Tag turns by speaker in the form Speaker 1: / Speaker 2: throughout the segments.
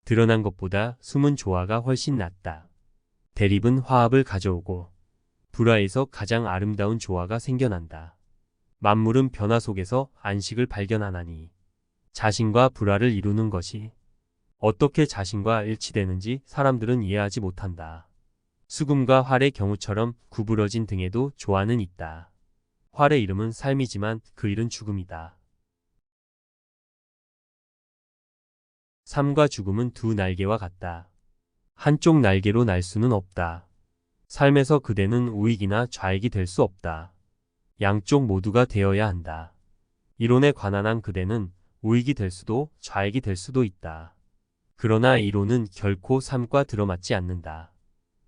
Speaker 1: 드러난 것보다 숨은 조화가 훨씬 낫다. 대립은 화합을 가져오고 불화에서 가장 아름다운 조화가 생겨난다. 만물은 변화 속에서 안식을 발견하나니 자신과 불화를 이루는 것이 어떻게 자신과 일치되는지 사람들은 이해하지 못한다. 수금과 활의 경우처럼 구부러진 등에도 조화는 있다. 활의 이름은 삶이지만 그 일은 죽음이다. 삶과 죽음은 두 날개와 같다. 한쪽 날개로 날 수는 없다. 삶에서 그대는 우익이나 좌익이 될 수 없다. 양쪽 모두가 되어야 한다. 이론에 관한 한 그대는 우익이 될 수도 좌익이 될 수도 있다. 그러나 이론은 결코 삶과 들어맞지 않는다.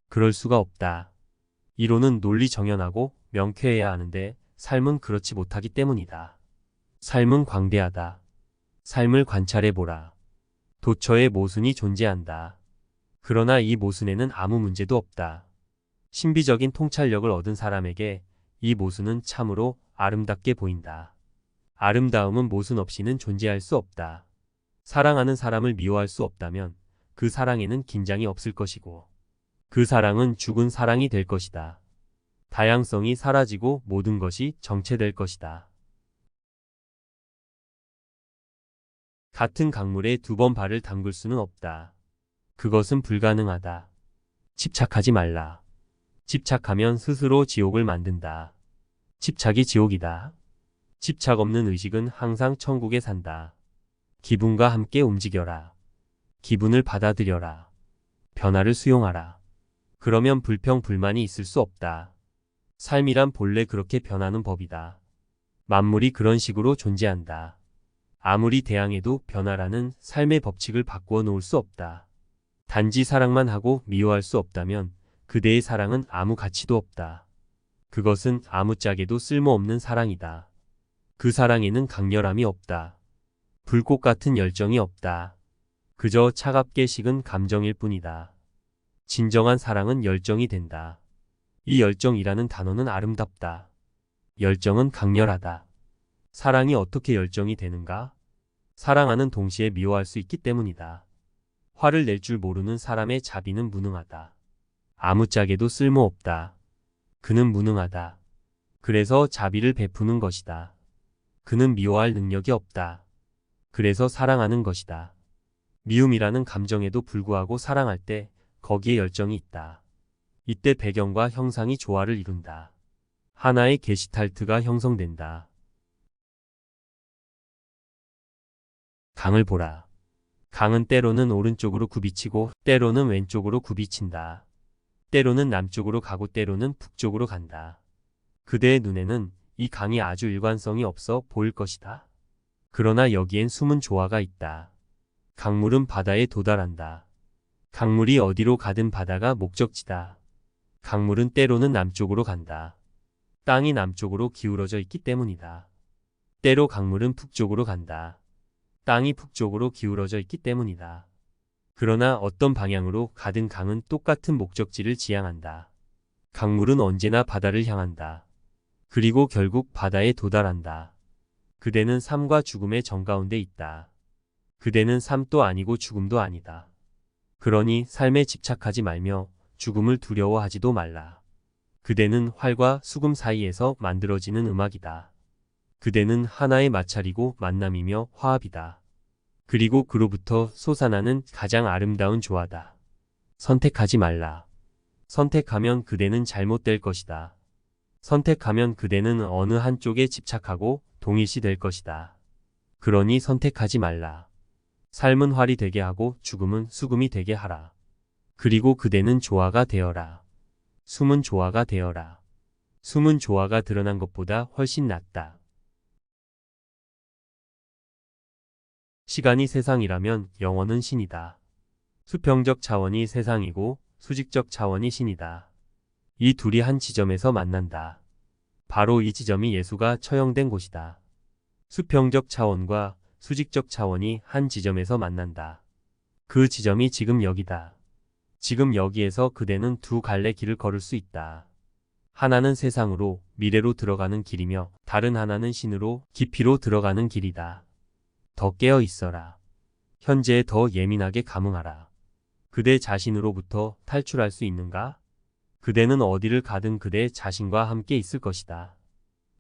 Speaker 1: 그럴 수가 없다. 이론은 논리 정연하고 명쾌해야 하는데 삶은 그렇지 못하기 때문이다. 삶은 광대하다. 삶을 관찰해보라. 도처에 모순이 존재한다. 그러나 이 모순에는 아무 문제도 없다. 신비적인 통찰력을 얻은 사람에게 이 모순은 참으로 아름답게 보인다. 아름다움은 모순 없이는 존재할 수 없다. 사랑하는 사람을 미워할 수 없다면 그 사랑에는 긴장이 없을 것이고 그 사랑은 죽은 사랑이 될 것이다. 다양성이 사라지고 모든 것이 정체될 것이다. 같은 강물에 두 번 발을 담글 수는 없다. 그것은 불가능하다. 집착하지 말라. 집착하면 스스로 지옥을 만든다. 집착이 지옥이다. 집착 없는 의식은 항상 천국에 산다. 기분과 함께 움직여라. 기분을 받아들여라. 변화를 수용하라. 그러면 불평, 불만이 있을 수 없다. 삶이란 본래 그렇게 변하는 법이다. 만물이 그런 식으로 존재한다. 아무리 대항해도 변화라는 삶의 법칙을 바꾸어 놓을 수 없다. 단지 사랑만 하고 미워할 수 없다면 그대의 사랑은 아무 가치도 없다. 그것은 아무짝에도 쓸모없는 사랑이다. 그 사랑에는 강렬함이 없다. 불꽃 같은 열정이 없다. 그저 차갑게 식은 감정일 뿐이다. 진정한 사랑은 열정이 된다. 이 열정이라는 단어는 아름답다. 열정은 강렬하다. 사랑이 어떻게 열정이 되는가? 사랑하는 동시에 미워할 수 있기 때문이다. 화를 낼 줄 모르는 사람의 자비는 무능하다. 아무짝에도 쓸모없다. 그는 무능하다. 그래서 자비를 베푸는 것이다. 그는 미워할 능력이 없다. 그래서 사랑하는 것이다. 미움이라는 감정에도 불구하고 사랑할 때 거기에 열정이 있다. 이때 배경과 형상이 조화를 이룬다. 하나의 게시탈트가 형성된다. 강을 보라. 강은 때로는 오른쪽으로 굽이치고 때로는 왼쪽으로 굽이친다. 때로는 남쪽으로 가고 때로는 북쪽으로 간다. 그대의 눈에는 이 강이 아주 일관성이 없어 보일 것이다. 그러나 여기엔 숨은 조화가 있다. 강물은 바다에 도달한다. 강물이 어디로 가든 바다가 목적지다. 강물은 때로는 남쪽으로 간다. 땅이 남쪽으로 기울어져 있기 때문이다. 때로 강물은 북쪽으로 간다. 땅이 북쪽으로 기울어져 있기 때문이다. 그러나 어떤 방향으로 가든 강은 똑같은 목적지를 지향한다. 강물은 언제나 바다를 향한다. 그리고 결국 바다에 도달한다. 그대는 삶과 죽음의 정가운데 있다. 그대는 삶도 아니고 죽음도 아니다. 그러니 삶에 집착하지 말며 죽음을 두려워하지도 말라. 그대는 활과 수금 사이에서 만들어지는 음악이다. 그대는 하나의 마찰이고 만남이며 화합이다. 그리고 그로부터 솟아나는 가장 아름다운 조화다. 선택하지 말라. 선택하면 그대는 잘못될 것이다. 선택하면 그대는 어느 한쪽에 집착하고 동일시 될 것이다. 그러니 선택하지 말라. 삶은 활이 되게 하고 죽음은 수금이 되게 하라. 그리고 그대는 조화가 되어라. 숨은 조화가 되어라. 숨은 조화가 드러난 것보다 훨씬 낫다. 시간이 세상이라면 영혼은 신이다. 수평적 차원이 세상이고 수직적 차원이 신이다. 이 둘이 한 지점에서 만난다. 바로 이 지점이 예수가 처형된 곳이다. 수평적 차원과 수직적 차원이 한 지점에서 만난다. 그 지점이 지금 여기다. 지금 여기에서 그대는 두 갈래 길을 걸을 수 있다. 하나는 세상으로, 미래로 들어가는 길이며 다른 하나는 신으로, 깊이로 들어가는 길이다. 더 깨어 있어라. 현재에 더 예민하게 감응하라. 그대 자신으로부터 탈출할 수 있는가? 그대는 어디를 가든 그대 자신과 함께 있을 것이다.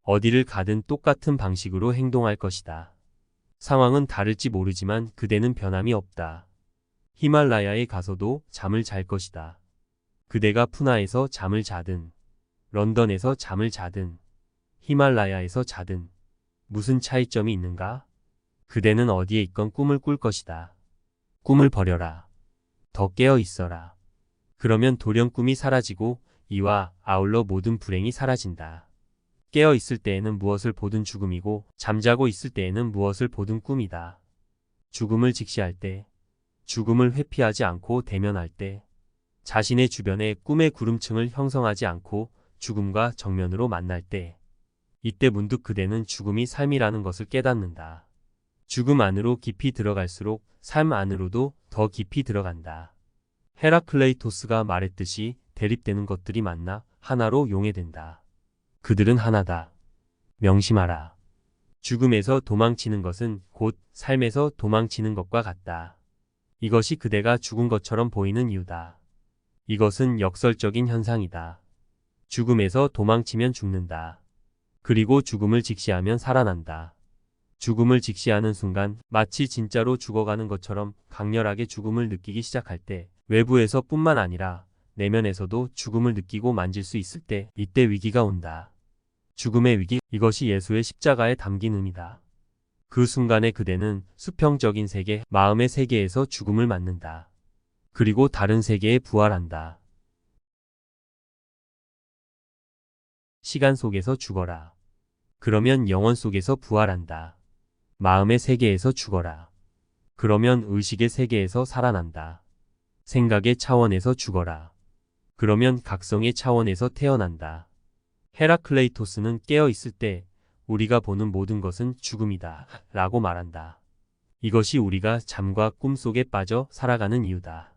Speaker 1: 어디를 가든 똑같은 방식으로 행동할 것이다. 상황은 다를지 모르지만 그대는 변함이 없다. 히말라야에 가서도 잠을 잘 것이다. 그대가 푸나에서 잠을 자든, 런던에서 잠을 자든, 히말라야에서 자든 무슨 차이점이 있는가? 그대는 어디에 있건 꿈을 꿀 것이다. 꿈을 버려라. 더 깨어 있어라. 그러면 돌연 꿈이 사라지고 이와 아울러 모든 불행이 사라진다. 깨어 있을 때에는 무엇을 보든 죽음이고 잠자고 있을 때에는 무엇을 보든 꿈이다. 죽음을 직시할 때, 죽음을 회피하지 않고 대면할 때, 자신의 주변에 꿈의 구름층을 형성하지 않고 죽음과 정면으로 만날 때, 이때 문득 그대는 죽음이 삶이라는 것을 깨닫는다. 죽음 안으로 깊이 들어갈수록 삶 안으로도 더 깊이 들어간다. 헤라클레이토스가 말했듯이 대립되는 것들이 만나 하나로 용해된다. 그들은 하나다. 명심하라. 죽음에서 도망치는 것은 곧 삶에서 도망치는 것과 같다. 이것이 그대가 죽은 것처럼 보이는 이유다. 이것은 역설적인 현상이다. 죽음에서 도망치면 죽는다. 그리고 죽음을 직시하면 살아난다. 죽음을 직시하는 순간 마치 진짜로 죽어가는 것처럼 강렬하게 죽음을 느끼기 시작할 때 외부에서 뿐만 아니라 내면에서도 죽음을 느끼고 만질 수 있을 때 이때 위기가 온다. 죽음의 위기, 이것이 예수의 십자가에 담긴 의미다. 그 순간에 그대는 수평적인 세계, 마음의 세계에서 죽음을 맞는다. 그리고 다른 세계에 부활한다. 시간 속에서 죽어라. 그러면 영원 속에서 부활한다. 마음의 세계에서 죽어라. 그러면 의식의 세계에서 살아난다. 생각의 차원에서 죽어라. 그러면 각성의 차원에서 태어난다. 헤라클레이토스는 깨어 있을 때 우리가 보는 모든 것은 죽음이다 라고 말한다. 이것이 우리가 잠과 꿈 속에 빠져 살아가는 이유다.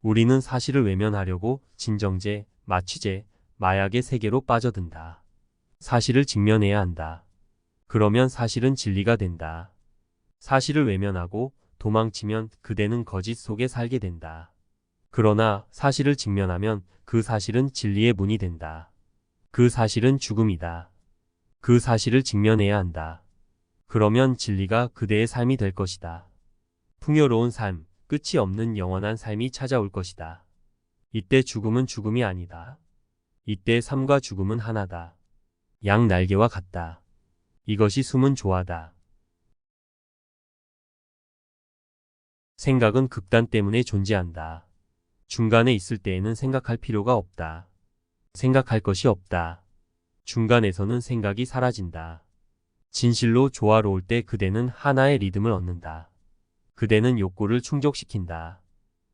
Speaker 1: 우리는 사실을 외면하려고 진정제, 마취제, 마약의 세계로 빠져든다. 사실을 직면해야 한다. 그러면 사실은 진리가 된다. 사실을 외면하고 도망치면 그대는 거짓 속에 살게 된다. 그러나 사실을 직면하면 그 사실은 진리의 문이 된다. 그 사실은 죽음이다. 그 사실을 직면해야 한다. 그러면 진리가 그대의 삶이 될 것이다. 풍요로운 삶, 끝이 없는 영원한 삶이 찾아올 것이다. 이때 죽음은 죽음이 아니다. 이때 삶과 죽음은 하나다. 양 날개와 같다. 이것이 숨은 조화다. 생각은 극단 때문에 존재한다. 중간에 있을 때에는 생각할 필요가 없다. 생각할 것이 없다. 중간에서는 생각이 사라진다. 진실로 조화로울 때 그대는 하나의 리듬을 얻는다. 그대는 욕구를 충족시킨다.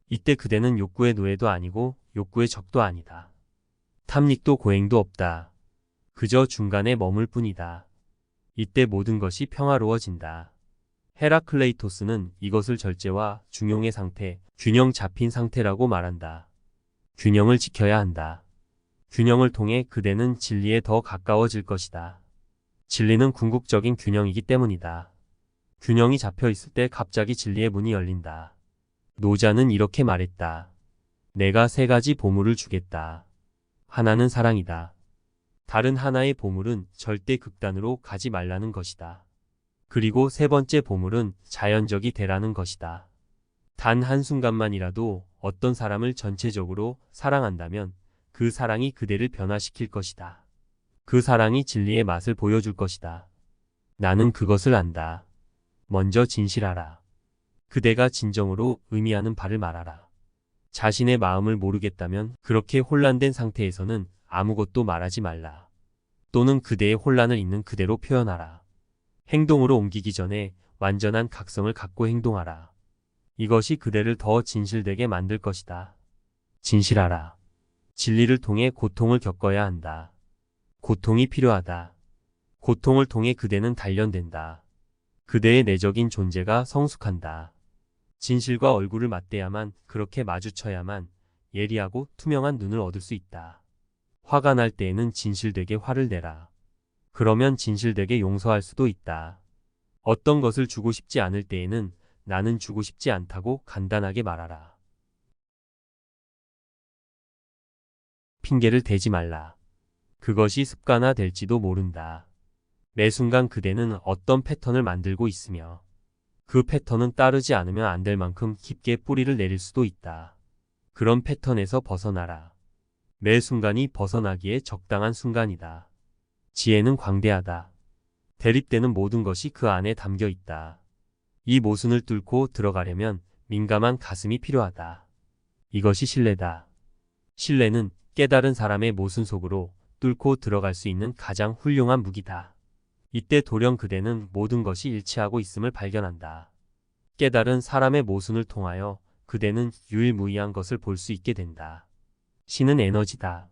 Speaker 1: 이때 그대는 욕구의 노예도 아니고 욕구의 적도 아니다. 탐닉도 고행도 없다. 그저 중간에 머물 뿐이다. 이때 모든 것이 평화로워진다. 헤라클레이토스는 이것을 절제와 중용의 상태, 균형 잡힌 상태라고 말한다. 균형을 지켜야 한다. 균형을 통해 그대는 진리에 더 가까워질 것이다. 진리는 궁극적인 균형이기 때문이다. 균형이 잡혀 있을 때 갑자기 진리의 문이 열린다. 노자는 이렇게 말했다. 내가 세 가지 보물을 주겠다. 하나는 사랑이다. 다른 하나의 보물은 절대 극단으로 가지 말라는 것이다. 그리고 세 번째 보물은 자연적이 되라는 것이다. 단 한순간만이라도 어떤 사람을 전체적으로 사랑한다면 그 사랑이 그대를 변화시킬 것이다. 그 사랑이 진리의 맛을 보여줄 것이다. 나는 그것을 안다. 먼저 진실하라. 그대가 진정으로 의미하는 바를 말하라. 자신의 마음을 모르겠다면 그렇게 혼란된 상태에서는 아무것도 말하지 말라. 또는 그대의 혼란을 있는 그대로 표현하라. 행동으로 옮기기 전에 완전한 각성을 갖고 행동하라. 이것이 그대를 더 진실되게 만들 것이다. 진실하라. 진리를 통해 고통을 겪어야 한다. 고통이 필요하다. 고통을 통해 그대는 단련된다. 그대의 내적인 존재가 성숙한다. 진실과 얼굴을 맞대야만, 그렇게 마주쳐야만 예리하고 투명한 눈을 얻을 수 있다. 화가 날 때에는 진실되게 화를 내라. 그러면 진실되게 용서할 수도 있다. 어떤 것을 주고 싶지 않을 때에는 나는 주고 싶지 않다고 간단하게 말하라. 핑계를 대지 말라. 그것이 습관화될지도 모른다. 매 순간 그대는 어떤 패턴을 만들고 있으며 그 패턴은 따르지 않으면 안 될 만큼 깊게 뿌리를 내릴 수도 있다. 그런 패턴에서 벗어나라. 매 순간이 벗어나기에 적당한 순간이다. 지혜는 광대하다. 대립되는 모든 것이 그 안에 담겨 있다. 이 모순을 뚫고 들어가려면 민감한 가슴이 필요하다. 이것이 신뢰다. 신뢰는 깨달은 사람의 모순 속으로 뚫고 들어갈 수 있는 가장 훌륭한 무기다. 이때 도령 그대는 모든 것이 일치하고 있음을 발견한다. 깨달은 사람의 모순을 통하여 그대는 유일무이한 것을 볼 수 있게 된다. 신은 에너지다.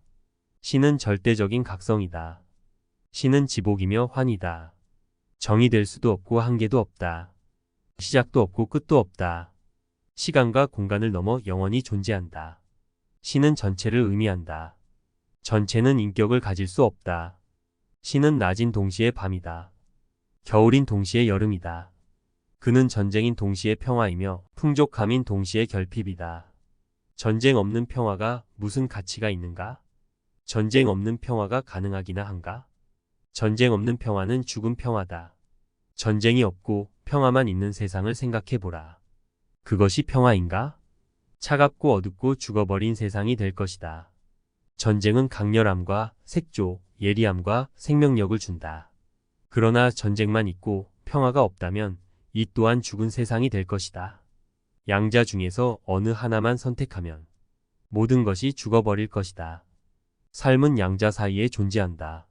Speaker 1: 신은 절대적인 각성이다. 신은 지복이며 환이다. 정의 될 수도 없고 한계도 없다. 시작도 없고 끝도 없다. 시간과 공간을 넘어 영원히 존재한다. 신은 전체를 의미한다. 전체는 인격을 가질 수 없다. 신은 낮인 동시에 밤이다. 겨울인 동시에 여름이다. 그는 전쟁인 동시에 평화이며 풍족함인 동시에 결핍이다. 전쟁 없는 평화가 무슨 가치가 있는가? 전쟁 없는 평화가 가능하기나 한가? 전쟁 없는 평화는 죽은 평화다. 전쟁이 없고 평화만 있는 세상을 생각해보라. 그것이 평화인가? 차갑고 어둡고 죽어버린 세상이 될 것이다. 전쟁은 강렬함과 색조, 예리함과 생명력을 준다. 그러나 전쟁만 있고 평화가 없다면 이 또한 죽은 세상이 될 것이다. 양자 중에서 어느 하나만 선택하면 모든 것이 죽어버릴 것이다. 삶은 양자 사이에 존재한다.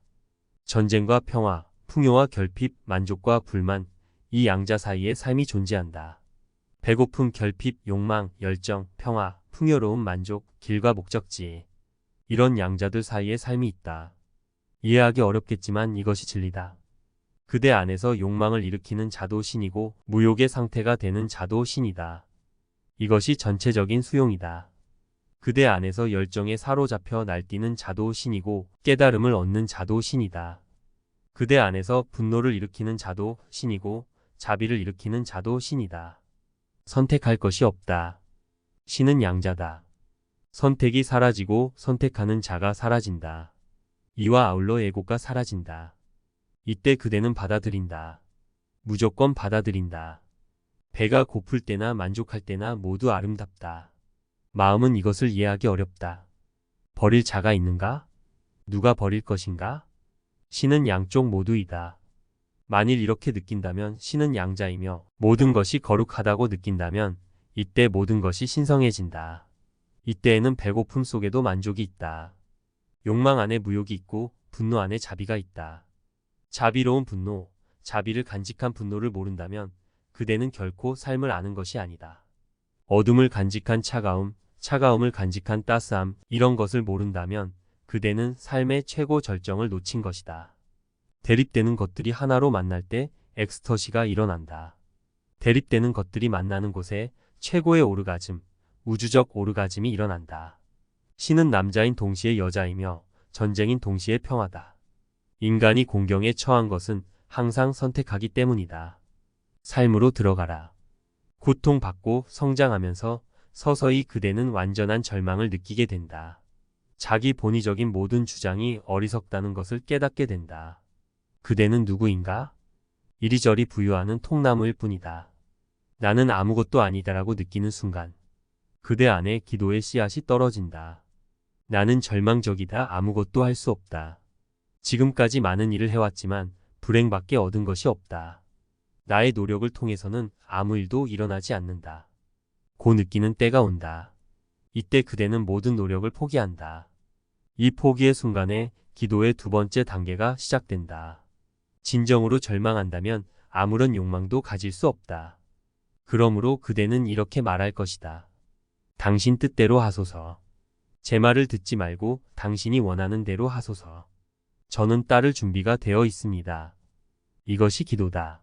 Speaker 1: 전쟁과 평화, 풍요와 결핍, 만족과 불만, 이 양자 사이에 삶이 존재한다. 배고픔, 결핍, 욕망, 열정, 평화, 풍요로움, 만족, 길과 목적지. 이런 양자들 사이에 삶이 있다. 이해하기 어렵겠지만 이것이 진리다. 그대 안에서 욕망을 일으키는 자도 신이고 무욕의 상태가 되는 자도 신이다. 이것이 전체적인 수용이다. 그대 안에서 열정에 사로잡혀 날뛰는 자도 신이고 깨달음을 얻는 자도 신이다. 그대 안에서 분노를 일으키는 자도 신이고 자비를 일으키는 자도 신이다. 선택할 것이 없다. 신은 양자다. 선택이 사라지고 선택하는 자가 사라진다. 이와 아울러 에고가 사라진다. 이때 그대는 받아들인다. 무조건 받아들인다. 배가 고플 때나 만족할 때나 모두 아름답다. 마음은 이것을 이해하기 어렵다. 버릴 자가 있는가? 누가 버릴 것인가? 신은 양쪽 모두이다. 만일 이렇게 느낀다면 신은 양자이며 모든 것이 거룩하다고 느낀다면 이때 모든 것이 신성해진다. 이때에는 배고픔 속에도 만족이 있다. 욕망 안에 무욕이 있고 분노 안에 자비가 있다. 자비로운 분노, 자비를 간직한 분노를 모른다면 그대는 결코 삶을 아는 것이 아니다. 어둠을 간직한 차가움, 차가움을 간직한 따스함, 이런 것을 모른다면 그대는 삶의 최고 절정을 놓친 것이다. 대립되는 것들이 하나로 만날 때 엑스터시가 일어난다. 대립되는 것들이 만나는 곳에 최고의 오르가즘, 우주적 오르가즘이 일어난다. 신은 남자인 동시에 여자이며 전쟁인 동시에 평화다. 인간이 공경에 처한 것은 항상 선택하기 때문이다. 삶으로 들어가라. 고통받고 성장하면서 서서히 그대는 완전한 절망을 느끼게 된다. 자기 본의적인 모든 주장이 어리석다는 것을 깨닫게 된다. 그대는 누구인가? 이리저리 부유하는 통나무일 뿐이다. 나는 아무것도 아니다라고 느끼는 순간 그대 안에 기도의 씨앗이 떨어진다. 나는 절망적이다. 아무것도 할 수 없다. 지금까지 많은 일을 해왔지만 불행밖에 얻은 것이 없다. 나의 노력을 통해서는 아무 일도 일어나지 않는다. 고 느끼는 때가 온다. 이때 그대는 모든 노력을 포기한다. 이 포기의 순간에 기도의 두 번째 단계가 시작된다. 진정으로 절망한다면 아무런 욕망도 가질 수 없다. 그러므로 그대는 이렇게 말할 것이다. 당신 뜻대로 하소서. 제 말을 듣지 말고 당신이 원하는 대로 하소서. 저는 따를 준비가 되어 있습니다. 이것이 기도다.